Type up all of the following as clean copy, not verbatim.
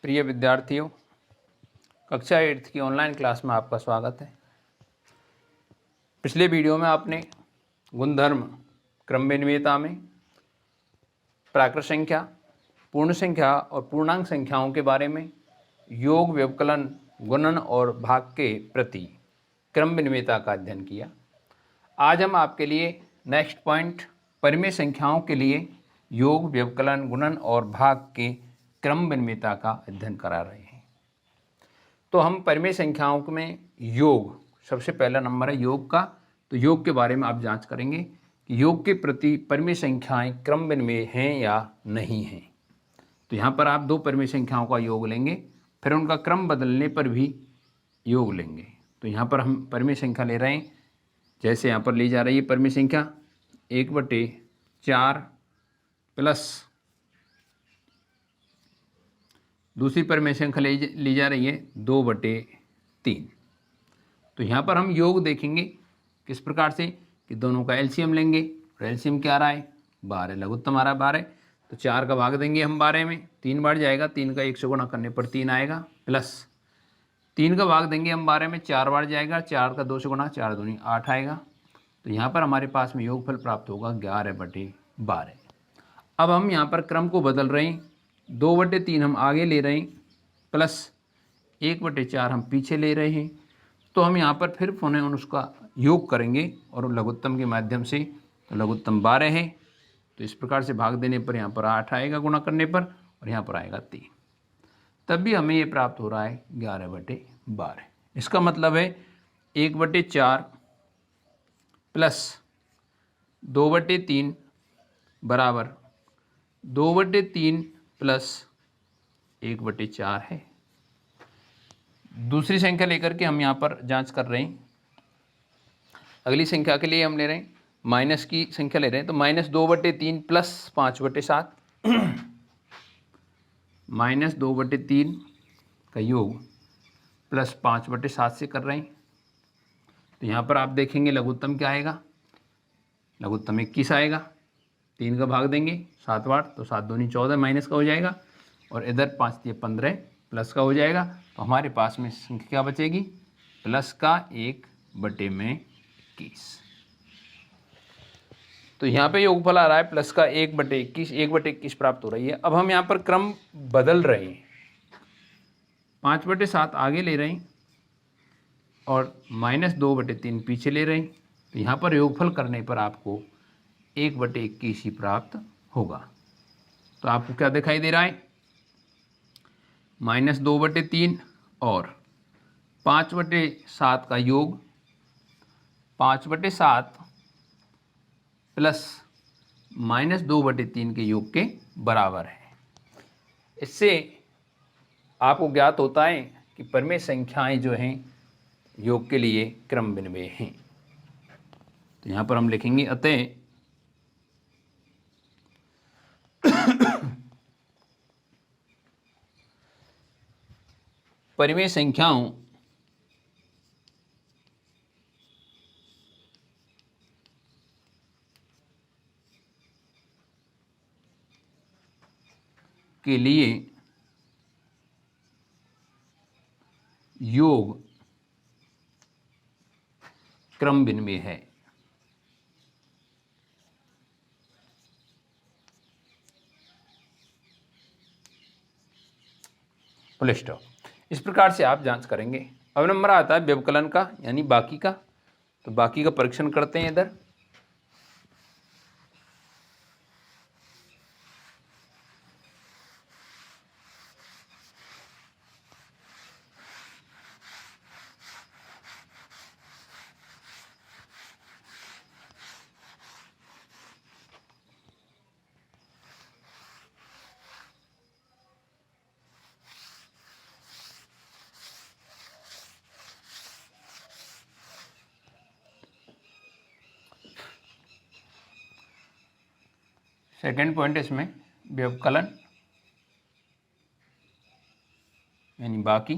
प्रिय विद्यार्थियों, कक्षा 8 की ऑनलाइन क्लास में आपका स्वागत है। पिछले वीडियो में आपने गुणधर्म क्रम विनिमेयता में प्राकृत संख्या, पूर्ण संख्या और पूर्णांक संख्याओं के बारे में, योग, व्यवकलन, गुणन और भाग के प्रति क्रम विनिमेयता का अध्ययन किया। आज हम आपके लिए नेक्स्ट पॉइंट परिमेय संख्याओं के लिए योग, व्यवकलन, गुणन और भाग के क्रम विनिमेयता का अध्ययन करा रहे हैं। तो हम परिमेय संख्याओं में योग, सबसे पहला नंबर है योग का। तो योग के बारे में आप जांच करेंगे कि योग के प्रति परिमेय संख्याएं क्रम विनिमेय हैं या नहीं हैं। तो यहाँ पर आप दो परिमेय संख्याओं का योग लेंगे, फिर उनका क्रम बदलने पर भी योग लेंगे। तो यहाँ पर हम परिमेय संख्या ले रहे हैं, जैसे यहाँ पर ली जा रही है परिमेय संख्या 1/4 प्लस दूसरी परिमेय संख्या ली जा रही है 2/3। तो यहाँ पर हम योग देखेंगे किस प्रकार से कि दोनों का एलसीएम लेंगे, और एलसीएम क्या आ रहा है 12, लघुत्तम आ रहा है 12। तो 4 का भाग देंगे हम 12 में, 3 बार जाएगा, 3 का 1 से गुणा करने पर 3 आएगा, प्लस 3 का भाग देंगे हम 12 में, 4 बार जाएगा, 4 का 2 से गुणा, 4 दूनी 8 आएगा। तो यहाँ पर हमारे पास में योगफल प्राप्त होगा 11/12। अब हम यहाँ पर क्रम को बदल रहे हैं, 2/3 हम आगे ले रहे हैं, प्लस 1/4 हम पीछे ले रहे हैं। तो हम यहाँ पर फिर पुनः उसका योग करेंगे और लघुत्तम के माध्यम से। तो लघुत्तम 12 है, तो इस प्रकार से भाग देने पर यहाँ पर 8 आएगा गुणा करने पर, और यहाँ पर आएगा 3। तब भी हमें ये प्राप्त हो रहा है 11/12। इसका मतलब है 1/4 प्लस 2/3 बराबर 2/3 प्लस 1/4 है। दूसरी संख्या लेकर के हम यहाँ पर जांच कर रहे हैं। अगली संख्या के लिए हम ले रहे हैं माइनस की संख्या ले रहे हैं। तो -2/3 प्लस 5/7 -2/3 का योग प्लस 5/7 से कर रहे हैं। तो यहाँ पर आप देखेंगे लघुत्तम क्या आएगा, लघुत्तम 21 आएगा। 3 का भाग देंगे 7 बार, तो 7 दूनी 14 माइनस का हो जाएगा, और इधर 5 दिए 15 प्लस का हो जाएगा। तो हमारे पास में संख्या क्या बचेगी, प्लस का 1/21। तो यहाँ पे योगफल आ रहा है प्लस का 1/21, 1/21 प्राप्त हो रही है। अब हम यहाँ पर क्रम बदल रहे हैं, 5/7 आगे ले रहे हैं और -2/3 पीछे ले रहे हैं। तो यहाँ पर योगफल करने पर आपको 1/21 ही प्राप्त होगा। तो आपको क्या दिखाई दे रहा है, -2/3 और 5/7 का योग 5/7 प्लस -2/3 के योग के बराबर है। इससे आपको ज्ञात होता है कि परिमेय संख्याएं जो हैं योग के लिए क्रम विनिमेय हैं। तो यहाँ पर हम लिखेंगे अतः परिमेय संख्याओं के लिए योग क्रम विनिमेय है। Full stop. इस प्रकार से आप जांच करेंगे। अब नंबर आता है व्यवकलन का, यानी बाकी का। तो बाकी का परीक्षण करते हैं इधर। सेकेंड पॉइंट इसमें व्यवकलन यानी बाकी।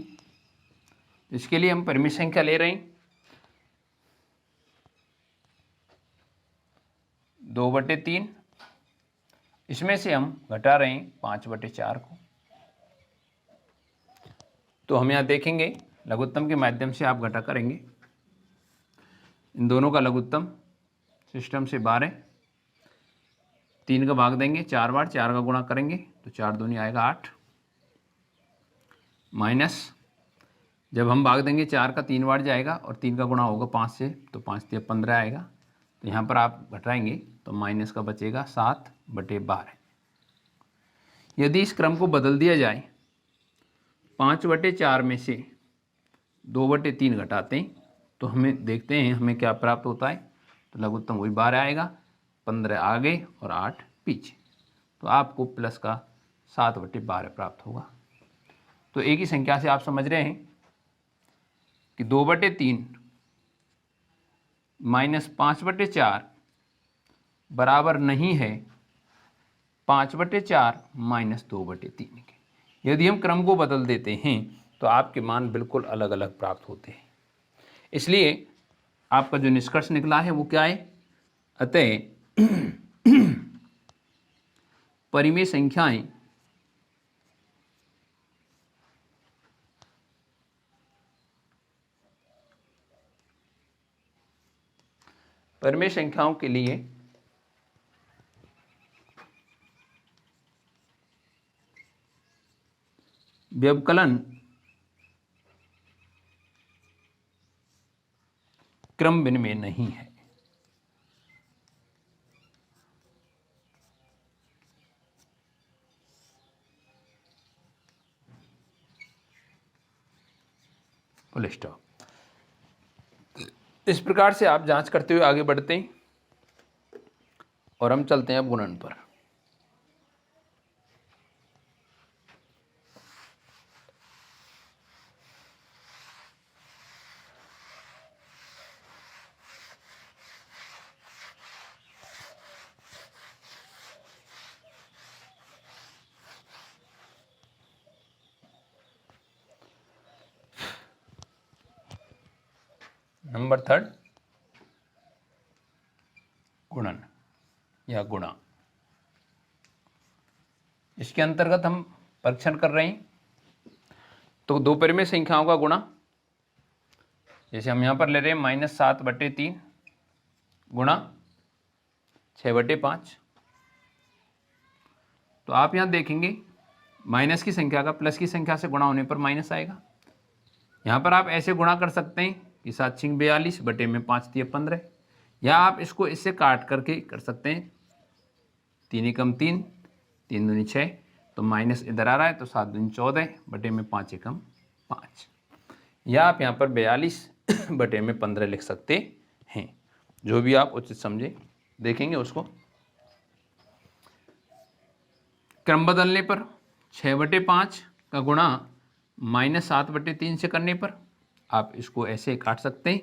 इसके लिए हम परिमेय संख्या ले रहे हैं 2/3, इसमें से हम घटा रहे हैं 5/4 को। तो हम यहाँ देखेंगे लघुत्तम के माध्यम से आप घटा करेंगे। इन दोनों का लघुत्तम सिस्टम से 12, 3 का भाग देंगे 4 बार, 4 का गुणा करेंगे तो 4 दूनी आएगा 8, माइनस जब हम भाग देंगे 4 का 3 बार जाएगा और 3 का गुणा होगा 5 से तो 5 से 15 आएगा। तो यहाँ पर आप घटाएंगे तो माइनस का बचेगा 7/12। यदि इस क्रम को बदल दिया जाए, 5/4 में से 2/3 घटाते हैं तो हमें देखते हैं हमें क्या प्राप्त होता है। तो लघुत्तम वही 12 आएगा, 15 आगे और 8 पीछे, तो आपको प्लस का 7/12 प्राप्त होगा। तो एक ही संख्या से आप समझ रहे हैं कि 2/3 माइनस 5/4 बराबर नहीं है 5/4 माइनस 2/3 के। यदि हम क्रम को बदल देते हैं तो आपके मान बिल्कुल अलग अलग प्राप्त होते हैं। इसलिए आपका जो निष्कर्ष निकला है वो क्या है? अतः परिमेय संख्याएं परिमेय संख्याओं के लिए व्यवकलन क्रम विनिमय नहीं है। Full stop. इस प्रकार से आप जांच करते हुए आगे बढ़ते हैं और हम चलते हैं अब गुणन पर। नंबर 3 गुणन या गुणा। इसके अंतर्गत हम परीक्षण कर रहे हैं तो दो परिमेय संख्याओं का गुणा, जैसे हम यहाँ पर ले रहे हैं -7/3 गुणा 6/5। तो आप यहाँ देखेंगे माइनस की संख्या का प्लस की संख्या से गुणा होने पर माइनस आएगा। यहाँ पर आप ऐसे गुणा कर सकते हैं कि 7×42 बटे में 5×3 = 15, या आप इसको इससे काट करके कर सकते हैं 3 × 3, 3 दूनी 6, तो माइनस इधर आ रहा है तो 7 दूनी 14 बटे में 5 × 5, या आप यहाँ पर 42 बटे में 15 लिख सकते हैं, जो भी आप उचित समझे। देखेंगे उसको क्रम बदलने पर 6/5 का गुणा -7/3 से करने पर आप इसको ऐसे काट सकते हैं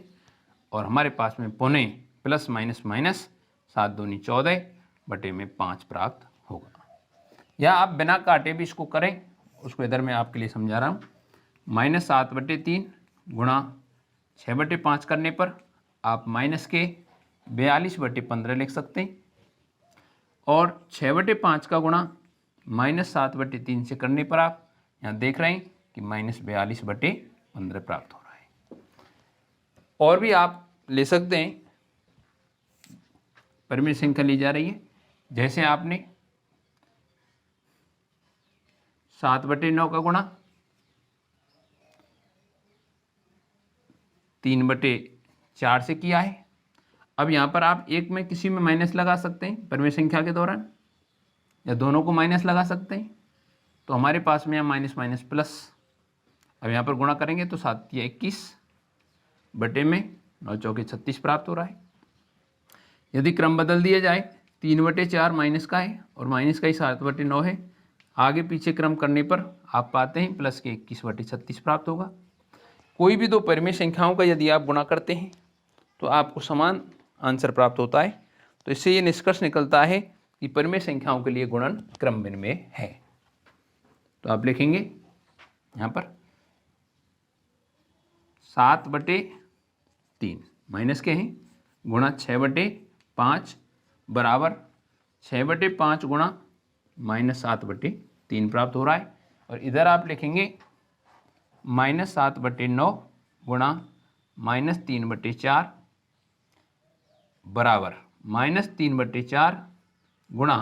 और हमारे पास में पौने प्लस माइनस माइनस 7 दूनी 14 बटे में 5 प्राप्त होगा। या आप बिना काटे भी इसको करें, उसको इधर मैं आपके लिए समझा रहा हूँ। -7/3 गुणा 6/5 करने पर आप माइनस के 42/15 लिख सकते हैं, और 6/5 का गुणा -7/3 से करने पर आप यहाँ देख रहे हैं कि -42/15 प्राप्त हो रहा है। और भी आप ले सकते हैं, परिमेय संख्या ली जा रही है, जैसे आपने 7/9 का गुणा 3/4 से किया है। अब यहाँ पर आप एक में किसी में माइनस लगा सकते हैं परिमेय संख्या के दौरान, या दोनों को माइनस लगा सकते हैं, तो हमारे पास में यहाँ माइनस माइनस प्लस। अब यहाँ पर गुणा करेंगे तो 7 या 21 बटे में 9 चौके 36 प्राप्त हो रहा है। यदि क्रम बदल दिया जाए, 3/4 माइनस का है और माइनस का ही 7/9 है, आगे पीछे क्रम करने पर आप पाते हैं प्लस के 21/36 प्राप्त होगा। कोई भी दो परिमेय संख्याओं का यदि आप गुणा करते हैं तो आपको समान आंसर प्राप्त होता है। तो इससे ये निष्कर्ष निकलता है कि परिमेय संख्याओं के लिए गुणन क्रम विनिमय है। तो आप लिखेंगे यहाँ पर 7/3 माइनस के हैं गुणा 6/5 बराबर 6/5 गुणा -7/3 प्राप्त हो रहा है। और इधर आप लिखेंगे -7/9 गुणा -3/4 बराबर -3/4 गुणा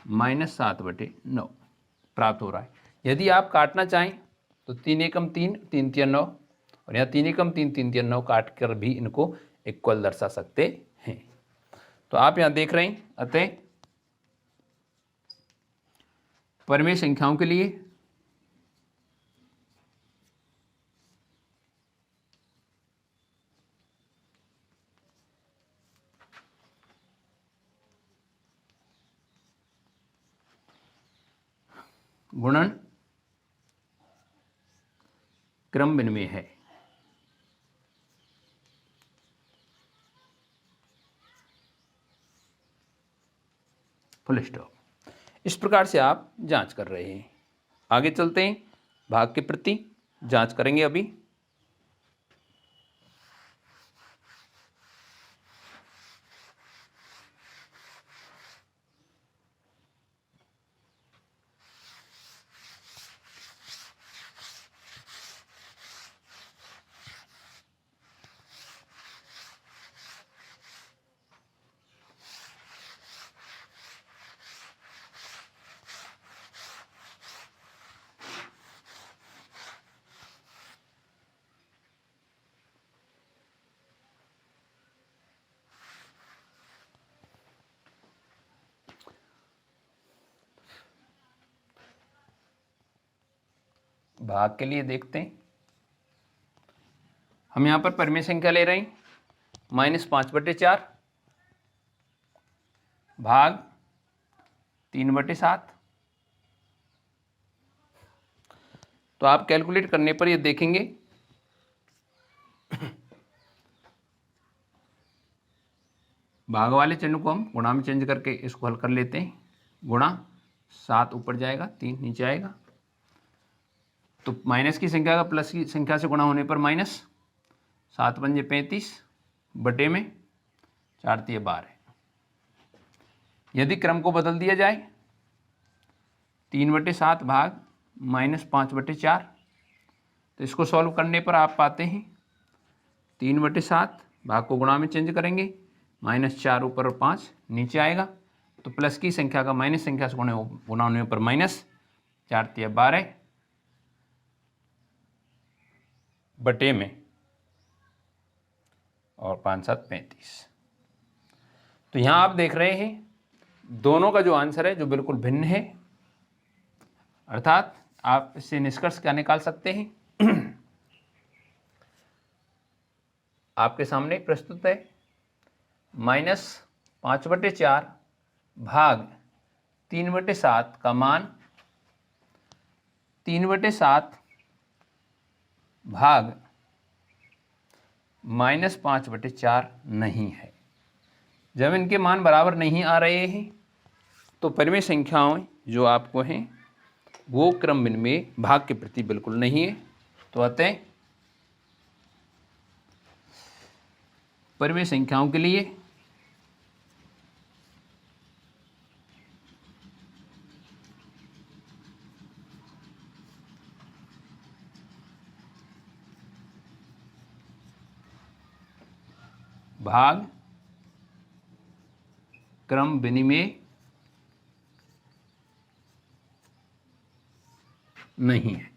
-7/9 प्राप्त हो रहा है। यदि आप काटना चाहें तो 3 एकम 3, 3 तिया 9 और यहाँ 3 एकम 3, 3 तिया 9 काट कर भी इनको इक्वल दर्शा सकते हैं। तो आप यहाँ देख रहे हैं, अतः परिमेय संख्याओं के लिए गुणन क्रम विनिमय है। Full stop. इस प्रकार से आप जांच कर रहे हैं। आगे चलते हैं, भाग के प्रति जांच करेंगे अभी। भाग के लिए देखते हैं। हम यहां पर परिमेय संख्या ले रहे हैं -5/4 भाग 3/7। तो आप कैलकुलेट करने पर ये देखेंगे भाग वाले चिन्ह को हम गुणा में चेंज करके इसको हल कर लेते हैं। गुणा 7 ऊपर जाएगा, 3 नीचे आएगा, तो माइनस की संख्या का प्लस की संख्या से गुणा होने पर -7 पंजे 35 बटे में 4 तिया 12। यदि क्रम को बदल दिया जाए 3/7 भाग -5/4, तो इसको सॉल्व करने पर आप पाते हैं 3/7 भाग को गुणा में चेंज करेंगे, -4 ऊपर और 5 नीचे आएगा, तो प्लस की संख्या का माइनस संख्या से गुणा होने पर -4 तिया 12 बटे में और 5 7 35। तो यहां आप देख रहे हैं दोनों का जो आंसर है जो बिल्कुल भिन्न है, अर्थात आप इससे निष्कर्ष क्या निकाल सकते हैं आपके सामने प्रस्तुत है -5/4 भाग 3/7 का मान 3/7 भाग -5/4 नहीं है। जब इनके मान बराबर नहीं आ रहे हैं तो परिमेय संख्याएं जो आपको हैं वो क्रम विनिमय भाग के प्रति बिल्कुल नहीं है। तो अतः परिमेय संख्याओं के लिए भाग क्रम विनिमय नहीं है।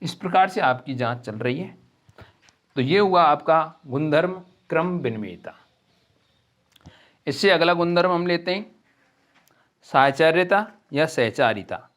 इस प्रकार से आपकी जांच चल रही है। तो ये हुआ आपका गुणधर्म क्रम विनिमयता। इससे अगला गुणधर्म हम लेते हैं साहचर्यता या सहचारिता।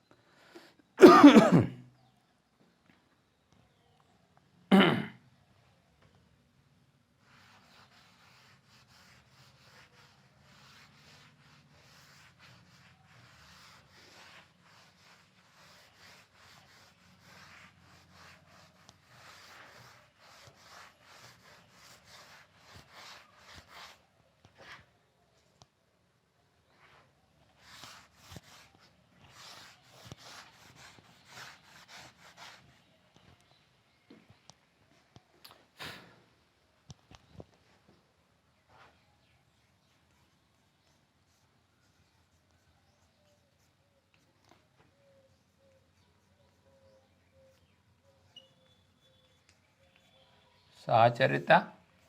साहचर्यता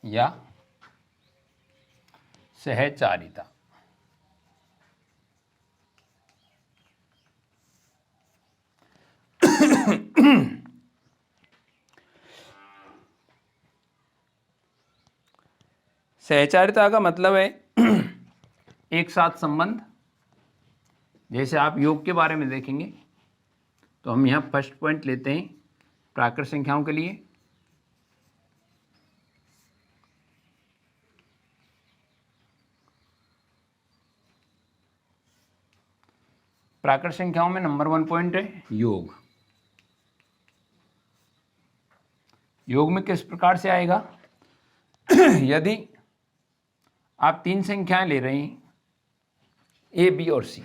या सहचारिता। सहचारिता का मतलब है एक साथ संबंध। जैसे आप योग के बारे में देखेंगे तो हम यहाँ फर्स्ट पॉइंट लेते हैं प्राकृत संख्याओं के लिए। प्राकृत संख्याओं में नंबर 1 पॉइंट है योग। योग में किस प्रकार से आएगा यदि आप 3 संख्याएं ले रहे हैं ए, बी और सी,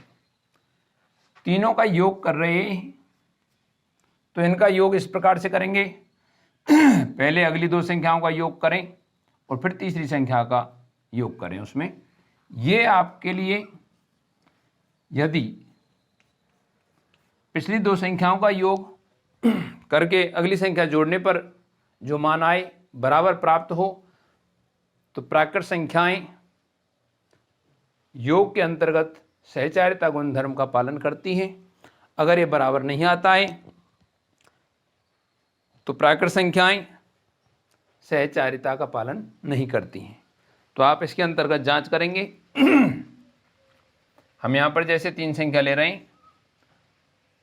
तीनों का योग कर रहे हैं तो इनका योग इस प्रकार से करेंगे पहले अगली 2 संख्याओं का योग करें और फिर तीसरी संख्या का योग करें उसमें। ये आपके लिए यदि पिछली 2 संख्याओं का योग करके अगली संख्या जोड़ने पर जो मान आए बराबर प्राप्त हो तो प्राकृत संख्याएं योग के अंतर्गत सहचारिता गुणधर्म का पालन करती हैं। अगर ये बराबर नहीं आता है तो प्राकृत संख्याएं सहचारिता का पालन नहीं करती हैं। तो आप इसके अंतर्गत जांच करेंगे हम यहाँ पर जैसे 3 संख्या ले रहे हैं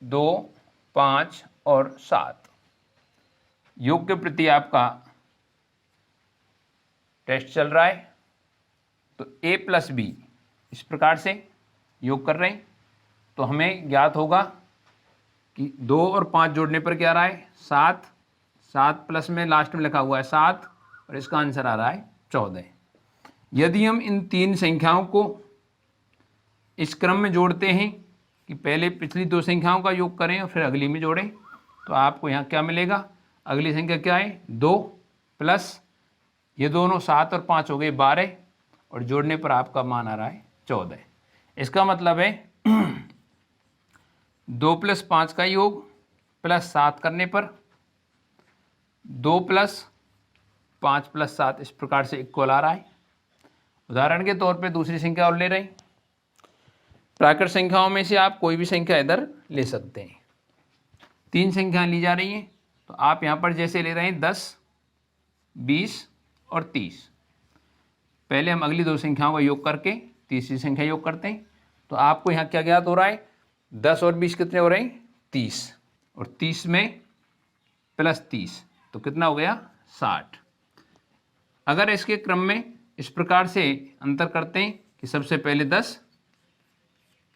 2, 5 और 7। योग के प्रति आपका टेस्ट चल रहा है तो a प्लस बी इस प्रकार से योग कर रहे हैं तो हमें ज्ञात होगा कि 2 और 5 जोड़ने पर क्या आ रहा है 7, 7 प्लस में लास्ट में लिखा हुआ है 7 और इसका आंसर आ रहा है 14। यदि हम इन 3 संख्याओं को इस क्रम में जोड़ते हैं कि पहले पिछली 2 संख्याओं का योग करें और फिर अगली में जोड़ें तो आपको यहाँ क्या मिलेगा। अगली संख्या क्या है 2 प्लस ये दोनों 7 और 5 हो गए 12 और जोड़ने पर आपका मान आ रहा है 14। इसका मतलब है 2 + 5 का योग प्लस 7 करने पर 2 + 5 + 7 इस प्रकार से इक्वल आ रहा है। उदाहरण के तौर पे दूसरी संख्या और ले रहे हैं। प्राकृत संख्याओं में से आप कोई भी संख्या इधर ले सकते हैं। 3 संख्याएं ली जा रही हैं तो आप यहाँ पर जैसे ले रहे हैं 10, 20 और 30। पहले हम अगली 2 संख्याओं का योग करके तीसरी संख्या योग करते हैं तो आपको यहाँ क्या ज्ञात हो रहा है 10 और 20 कितने हो रहे हैं 30 और 30 में प्लस 30 तो कितना हो गया 60। अगर इसके क्रम में इस प्रकार से अंतर करते हैं कि सबसे पहले 10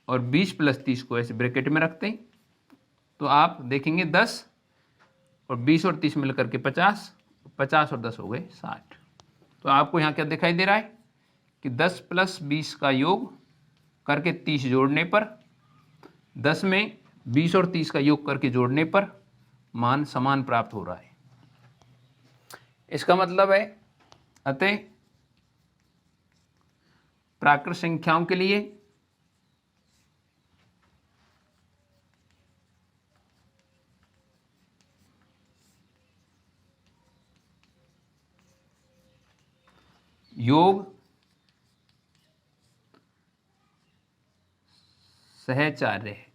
और 20 + 30 को ऐसे ब्रैकेट में रखते हैं तो आप देखेंगे 10 और 20 और 30 मिलकर के 50, 50 और 10 हो गए 60। तो आपको यहाँ क्या दिखाई दे रहा है कि 10 + 20 का योग करके 30 जोड़ने पर 10 में 20 और 30 का योग करके जोड़ने पर मान समान प्राप्त हो रहा है। इसका मतलब है अतः प्राकृत संख्याओं के लिए योग सहचार्य है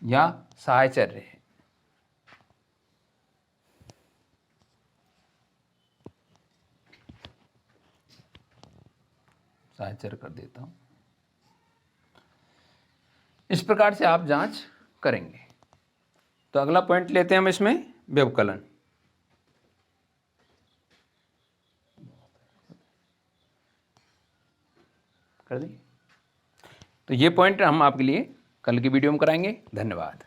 या साहचर्य है। साहचर्य कर देता हूं। इस प्रकार से आप जांच करेंगे। तो अगला पॉइंट लेते हैं हम इसमें व्यवकलन। कर दें तो ये पॉइंट हम आपके लिए कल की वीडियो में कराएंगे। धन्यवाद।